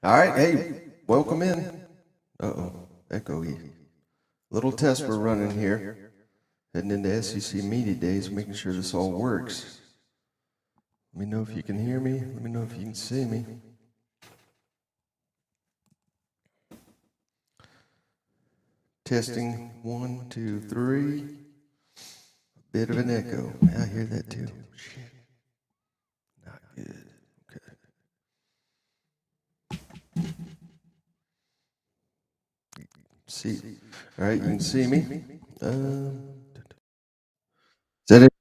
All right, hey, welcome in. Uh-oh, echoey. Little test we're running here. Heading into SEC Media Days, making sure this all works. Let me know if you can hear me. Let me know if you can see me. Testing 1, 2, 3. Bit of an echo. I hear that too. Shit. Not good. Okay. See. All right, you can see me. Is that it?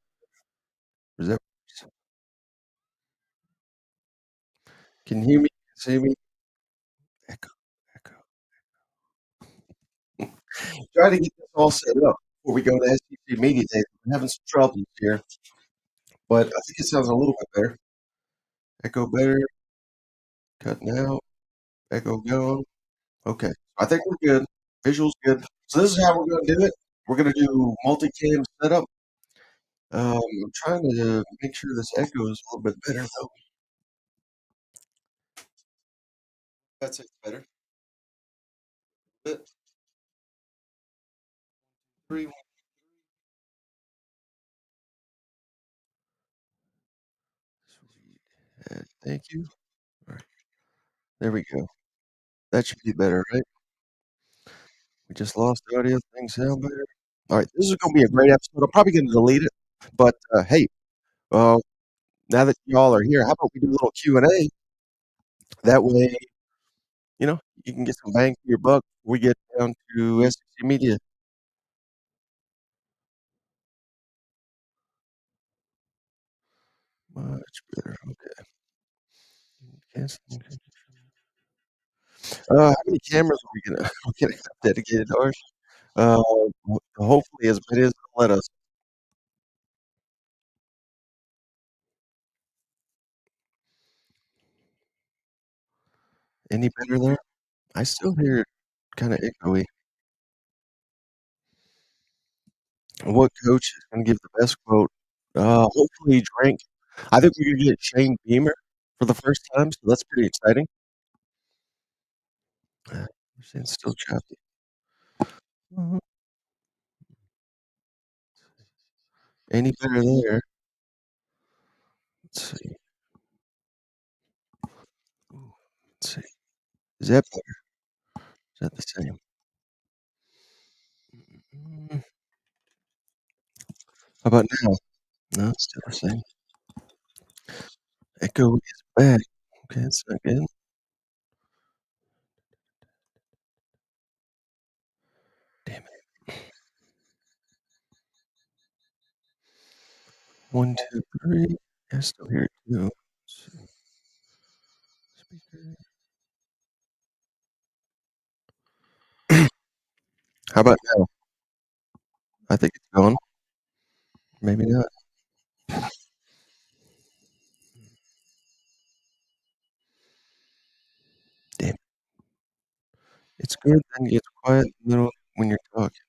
Is that? Can you hear me? See me? Echo. Echo. Try to get this all set up before we go to SEC Media Days. I'm having some troubles here, but I think it sounds a little bit better. Echo better. Cutting out. Echo gone. Okay. I think we're good. Visuals good. So this is how we're going to do it. We're going to do multicam setup. I'm trying to make sure this echo is a little bit better though. That's it. Better. Bit. 3, 1. Sweet. Thank you. All right. There we go. That should be better, right? We just lost the audio. Things sound better. All right. This is going to be a great episode. I'm probably going to delete it, but hey, uh, now that y'all are here, how about we do a little Q&A? That way, you can get some bang for your buck. We get down to SEC Media. Much better. Okay. Cancel. How many cameras are we gonna we gonna have dedicated to ours? Hopefully as many as they'll let us. Any better there? I still hear it kind of echoey. What coach is gonna give the best quote? Hopefully Drink. I think we're gonna get Shane Beamer for the first time, so that's pretty exciting. It's still choppy. Mhm. Any better there? Let's see. Ooh, let's see. Is that better? Is that the same? Mm, how about now? No, it's still the same. Echo is back. Okay, that's not good. Damn it. 1, 2, 3. I still hear it too. Let's see. Speaker. How about now? I think it's gone. Maybe not. Damn it. It's good, then it gets quiet in the middle when you're talking.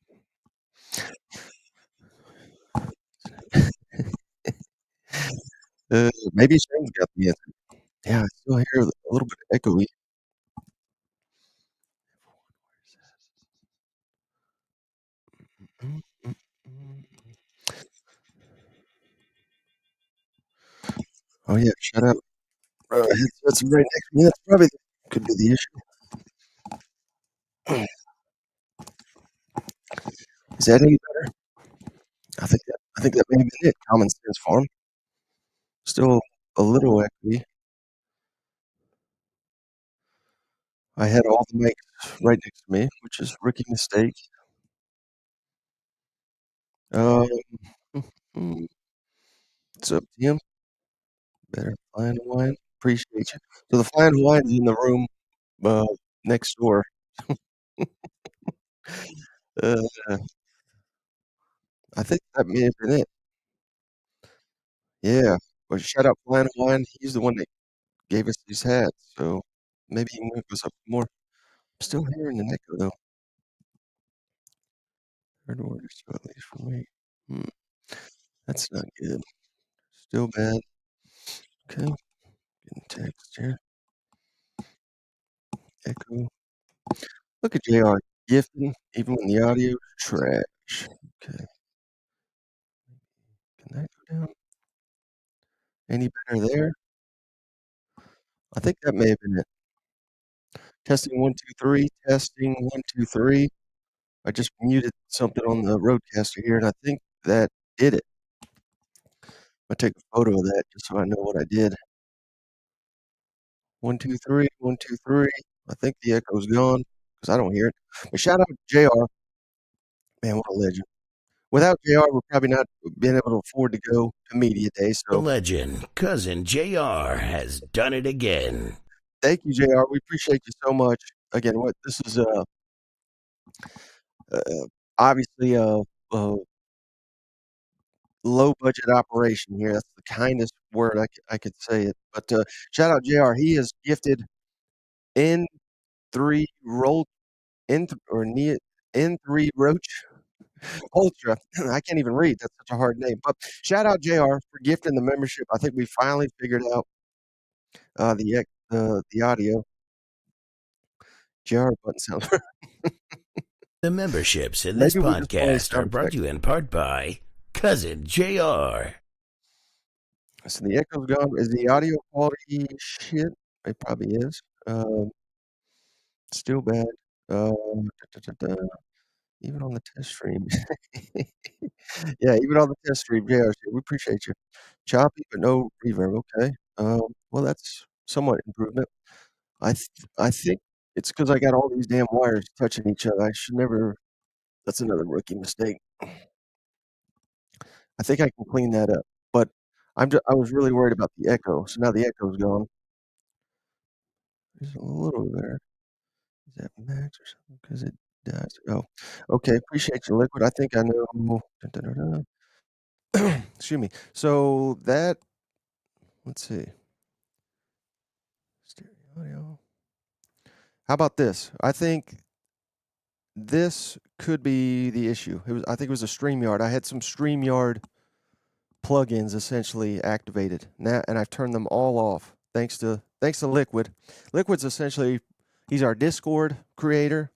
Maybe Shane's got the answer. Yeah, I still hear a little bit echoey. Mm, mm, mm. Oh yeah, shut up. Headset's right next to me. That's probably could be the issue. Is that any better? I think that may have been it. Common sense farm. Still a little echoey. I had all the mics right next to me, which is rookie mistake. Um, mm, it's up to him. Better flying Hawaiian. Appreciate you. So the flying Hawaiian's in the room uh, next door. Uh, I think that may have been it. Yeah. Well, shout out Flying Hawaiian. He's the one that gave us these hats. So maybe he can hook us up more. I'm still hearing an echo though. Third order, so at least for me. Hmm, that's not good. Still bad. Okay. Getting text here. Echo. Look at JR gifting, even when the audio is trash. Okay, can that go down any better there? I think that may have been it. Testing 1, 2, 3. Testing 1, 2, 3. I just muted something on the roadcaster here, and I think that did it. I'll take a photo of that just so I know what I did. 1, 2, 3. 1, 2, 3. I think the echo's gone because I don't hear it. But shout out to JR. Man, what a legend. Without JR, we're probably not being able to afford to go to media day. The So legend, Cousin JR, has done it again. thank you, JR. We appreciate you so much. Again, what this is uh, obviously a low budget operation here. That's the kindest word I could say it. But shout out JR. He has gifted N3 roll or N3 Roach Ultra. I can't even read. That's such a hard name. But shout out JR for gifting the membership. I think we finally figured out the audio. JR button sounds. The memberships in this Maybe we just want podcast are sound brought effects. to you in part by Cousin JR. So the echo's gone. Is the audio quality shit? It probably is. Still bad. Even on the test stream. Yeah, even on the test stream, JR, we appreciate you. Choppy, but no reverb. Okay. Well, that's somewhat improvement. I think it's because I got all these damn wires touching each other. I should never. That's another rookie mistake. I think I can clean that up, but I was really worried about the echo, so now the echo's gone. It's a little bit better. Is that max or something? Because it does. Oh, okay. Appreciate you, Liquid. I think I know. Excuse me. So that, let's see. Stereo audio. How about this? I think this could be the issue. I think it was a StreamYard. I had some StreamYard plugins essentially activated now, and I've turned them all off thanks to Liquid. Liquid's essentially he's our Discord creator,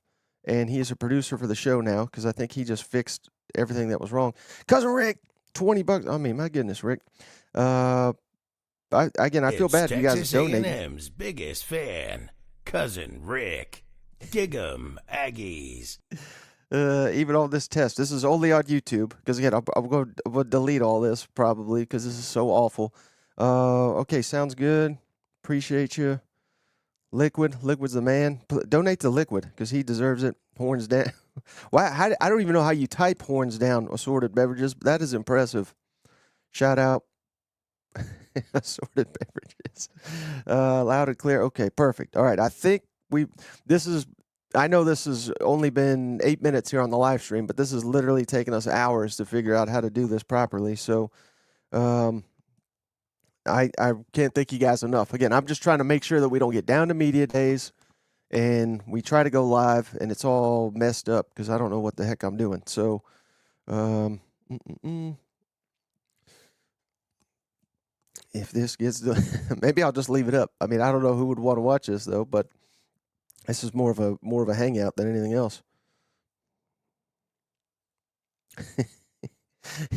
and he is a producer for the show now because I think he just fixed everything that was wrong. Cousin Rick, $20. I mean, my goodness, Rick. I feel It's bad you guys Texas donating. A&M's biggest fan, Cousin Rick. Gig 'em, Aggies. Even all this test. This is only on YouTube because again, I'll delete all this probably because this is so awful. Okay, sounds good. Appreciate you, Liquid's the man. Donate to Liquid because he deserves it. Horns down. Why? I don't even know how you type horns down assorted beverages. But that is impressive. Shout out. Assorted beverages. Loud and clear. Okay, perfect. All right. I think I know this has only been 8 minutes here on the live stream, but this has literally taken us hours to figure out how to do this properly. So I can't thank you guys enough. Again, I'm just trying to make sure that we don't get down to media days and we try to go live and it's all messed up because I don't know what the heck I'm doing. So if this gets done, maybe I'll just leave it up. I mean, I don't know who would want to watch this though, but this is more of a hangout than anything else.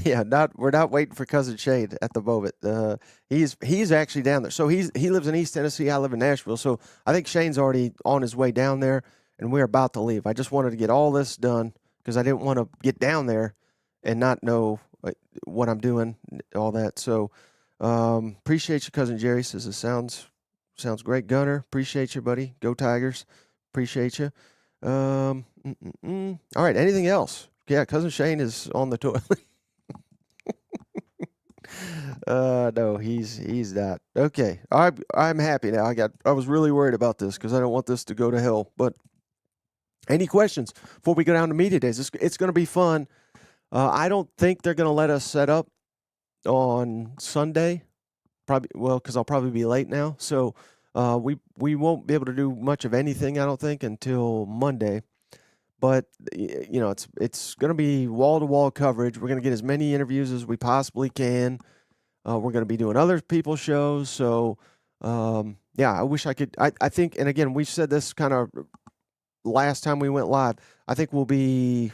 Yeah, we're not waiting for Cousin Shane at the moment. He's actually down there. So he lives in East Tennessee. I live in Nashville. So I think Shane's already on his way down there, and we're about to leave. I just wanted to get all this done because I didn't want to get down there and not know what I'm doing, all that. So appreciate you, Cousin Jerry. Says it sounds great, Gunner. Appreciate you, buddy. Go Tigers. Appreciate you. All right. Anything else? Yeah, Cousin Shane is on the toilet. No, he's not. Okay. I'm happy now. I was really worried about this because I don't want this to go to hell. But any questions before we go down to media days? It's going to be fun. I don't think they're going to let us set up on Sunday. Probably because I'll probably be late now. So we won't be able to do much of anything, I don't think, until Monday. But it's going to be wall-to-wall coverage. We're going to get as many interviews as we possibly can. We're going to be doing other people's shows, so Yeah, I wish I could. I think, and again, we said this kind of last time we went live. I think we'll be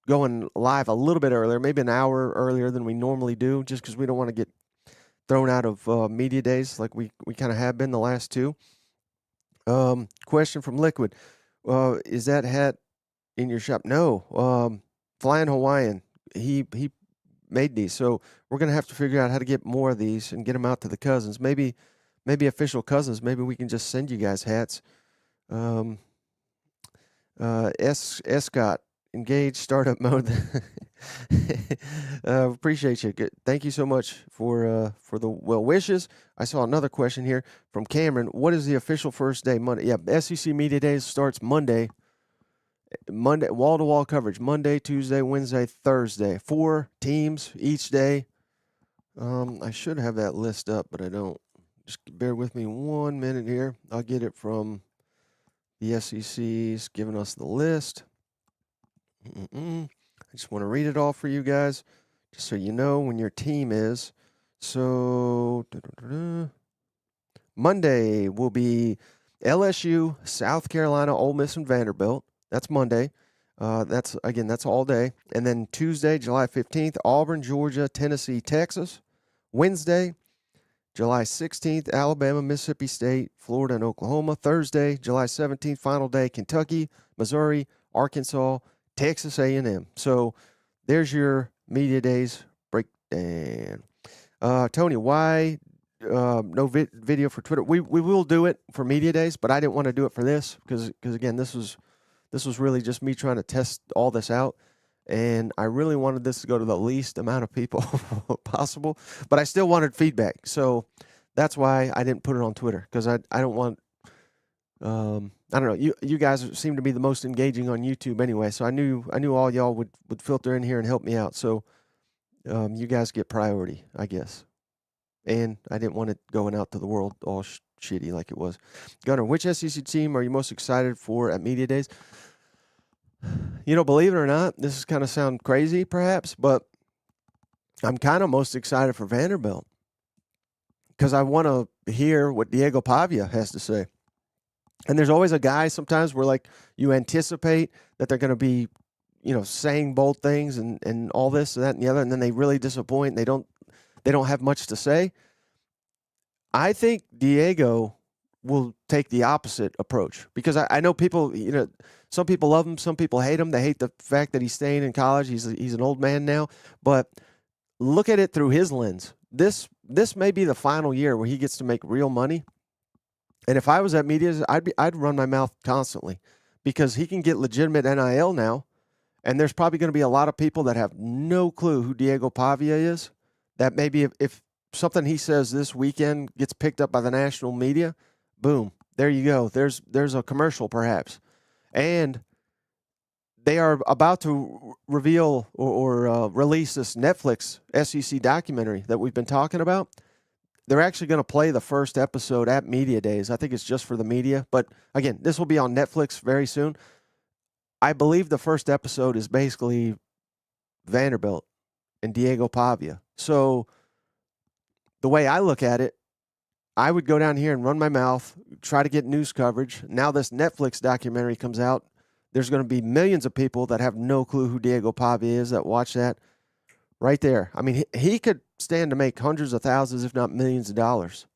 going live a little bit earlier, maybe an hour earlier than we normally do, just because we don't want to get thrown out of media days like we kind of have been the last two. Question from Liquid: is that hat in your shop? No. Flying Hawaiian. He made these, so we're gonna have to figure out how to get more of these and get them out to the cousins. Maybe official cousins. Maybe we can just send you guys hats. Um, Escott, engaged startup mode. Appreciate you. Good. Thank you so much for the well wishes. I saw another question here from Cameron. What is the official first day? Monday. Yeah, SEC Media Days starts Monday. Monday, wall to wall coverage. Monday, Tuesday, Wednesday, Thursday. 4 teams each day. I should have that list up, but I don't. Just bear with me 1 minute here. I'll get it from the SEC's giving us the list. I just want to read it all for you guys, just so you know when your team is. So, Monday will be LSU, South Carolina, Ole Miss, and Vanderbilt. That's Monday. That's all day. And then Tuesday, July 15th, Auburn, Georgia, Tennessee, Texas. Wednesday, July 16th, Alabama, Mississippi State, Florida, and Oklahoma. Thursday, July 17th, final day, Kentucky, Missouri, Arkansas, Texas A&M. So there's your media days breakdown. Tony, why no video for Twitter? We will do it for media days, but I didn't want to do it for this because again, this was really just me trying to test all this out. And I really wanted this to go to the least amount of people possible, but I still wanted feedback. So that's why I didn't put it on Twitter, because I don't want, I don't know, you guys seem to be the most engaging on YouTube anyway. So I knew all y'all would filter in here and help me out. So you guys get priority, I guess. And I didn't want it going out to the world all shitty like it was. Gunnar, which SEC team are you most excited for at Media Days? You know, believe it or not, this is kind of sound crazy perhaps, but I'm kind of most excited for Vanderbilt because I want to hear what Diego Pavia has to say. And there's always a guy sometimes where like you anticipate that they're going to be, you know, saying bold things and all this and that and the other, and then they really disappoint. They don't have much to say. I think Diego will take the opposite approach because I know people, you know, some people love him, some people hate him. They hate the fact that he's staying in college. He's an old man now, but look at it through his lens. This may be the final year where he gets to make real money. And if I was at media, I'd run my mouth constantly because he can get legitimate NIL now. And there's probably going to be a lot of people that have no clue who Diego Pavia is. That maybe if something he says this weekend gets picked up by the national media, boom, there you go. There's a commercial perhaps. And they are about to reveal or release this Netflix SEC documentary that we've been talking about. They're actually going to play the first episode at Media Days. I think it's just for the media. But again, this will be on Netflix very soon. I believe the first episode is basically Vanderbilt and Diego Pavia. So the way I look at it, I would go down here and run my mouth, try to get news coverage. Now this Netflix documentary comes out. There's going to be millions of people that have no clue who Diego Pavia is that watch that right there. I mean, he could stand to make hundreds of thousands, if not millions of dollars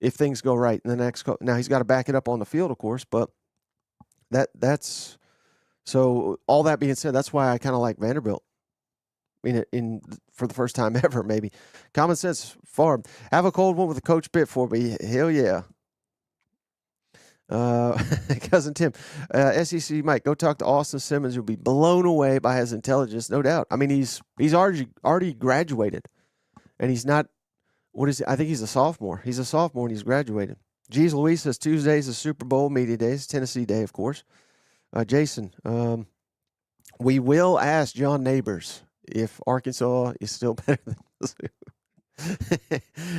if things go right in the next now he's got to back it up on the field, of course, but that's so all that being said, that's why I kind of like Vanderbilt. In for the first time ever, maybe. Common Sense Farm. Have a cold one with a Coach Pitt for me. Hell yeah. Cousin Tim. SEC Mike, go talk to Austin Simmons. You'll be blown away by his intelligence, no doubt. I mean, he's already graduated. And he's not, what is it? I think he's a sophomore. He's a sophomore and he's graduated. Geez Louise says Tuesday's the Super Bowl media days. Tennessee Day, of course. Jason, we will ask John Neighbors if Arkansas is still better than Mizzou.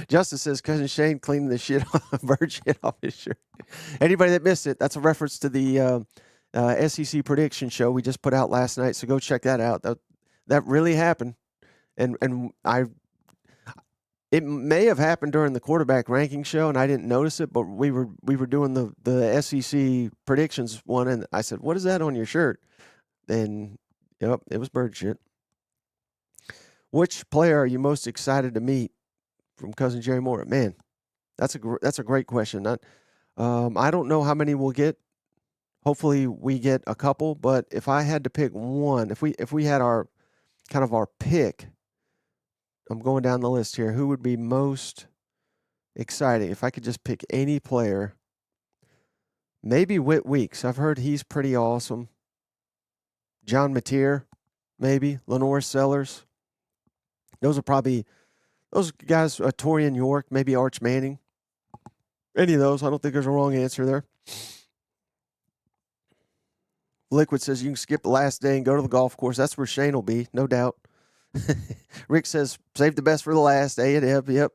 Justice says Cousin Shane cleaning the shit off, bird shit off his shirt. Anybody that missed it, that's a reference to the SEC prediction show we just put out last night. So go check that out. That really happened, and It may have happened during the quarterback ranking show, and I didn't notice it. But we were doing the SEC predictions one, and I said, "What is that on your shirt?" And yep, it was bird shit. Which player are you most excited to meet? From Cousin Jerry Moore. Man, that's a great question. I don't know how many we'll get. Hopefully, we get a couple. But if I had to pick one, if we had our kind of our pick, I'm going down the list here. Who would be most exciting? If I could just pick any player, maybe Whit Weeks. I've heard he's pretty awesome. John Mateer, maybe Lenore Sellers. Those are probably those guys. Torian York, maybe Arch Manning. Any of those. I don't think there's a wrong answer there. Liquid says you can skip the last day and go to the golf course. That's where Shane will be, no doubt. Rick says, save the best for the last. A and F, yep.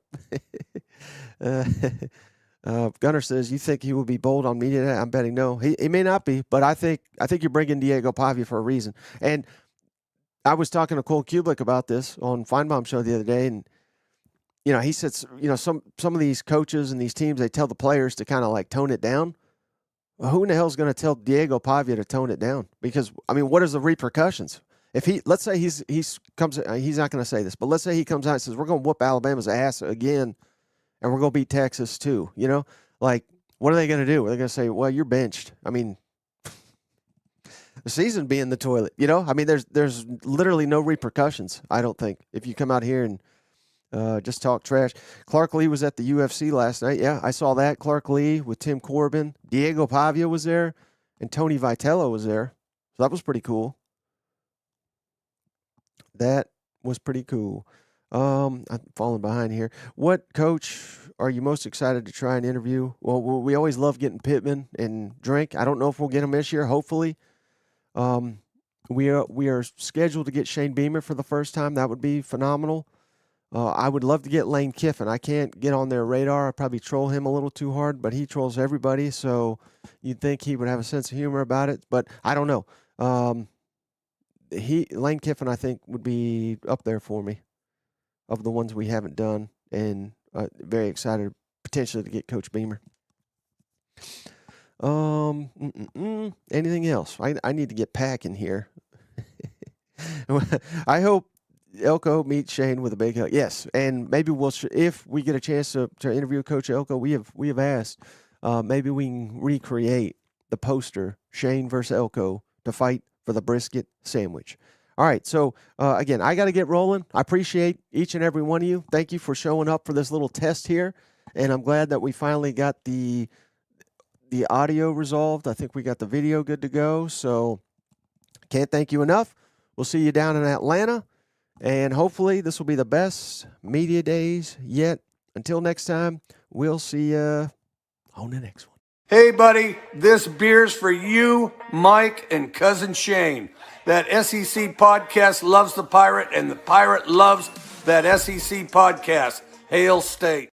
Gunner says, you think he will be bold on media day? I'm betting no. He may not be, but I think you're bringing Diego Pavia for a reason. And I was talking to Cole Kublik about this on Feinbaum show the other day, and he said, some of these coaches and these teams, they tell the players to kind of like tone it down. Well, who in the hell is going to tell Diego Pavia to tone it down? Because what is the repercussions? If let's say he's not going to say this, but let's say he comes out and says, we're going to whoop Alabama's ass again, and we're going to beat Texas too. Like, what are they going to do? Are they going to say, well, you're benched? The season be in the toilet, there's literally no repercussions, I don't think, if you come out here and just talk trash. Clark Lee was at the UFC last night. Yeah, I saw that. Clark Lee with Tim Corbin. Diego Pavia was there, and Tony Vitello was there. So that was pretty cool. That was pretty cool. I'm falling behind here. What coach are you most excited to try and interview? Well, we always love getting Pittman and Drink. I don't know if we'll get him this year. Hopefully. We are scheduled to get Shane Beamer for the first time. That would be phenomenal. I would love to get Lane Kiffin. I can't get on their radar. I probably troll him a little too hard, but he trolls everybody, so you'd think he would have a sense of humor about it, but I don't know. Lane Kiffin, I think, would be up there for me of the ones we haven't done, and very excited potentially to get Coach Beamer. Anything else? I need to get packing here. I hope Elko meets Shane with a big hug. Yes, and maybe if we get a chance to interview Coach Elko, we have asked. Maybe we can recreate the poster Shane versus Elko to fight for the brisket sandwich. All right, so again, I got to get rolling. I appreciate each and every one of you. Thank you for showing up for this little test here, and I'm glad that we finally got the audio resolved. I think we got the video good to go, so can't thank you enough. We'll see you down in Atlanta, and hopefully this will be the best media days yet. Until next time, we'll see you on the next one. Hey, buddy, this beer's for you, Mike, and Cousin Shane. That SEC podcast loves the Pirate, and the Pirate loves that SEC podcast. Hail State.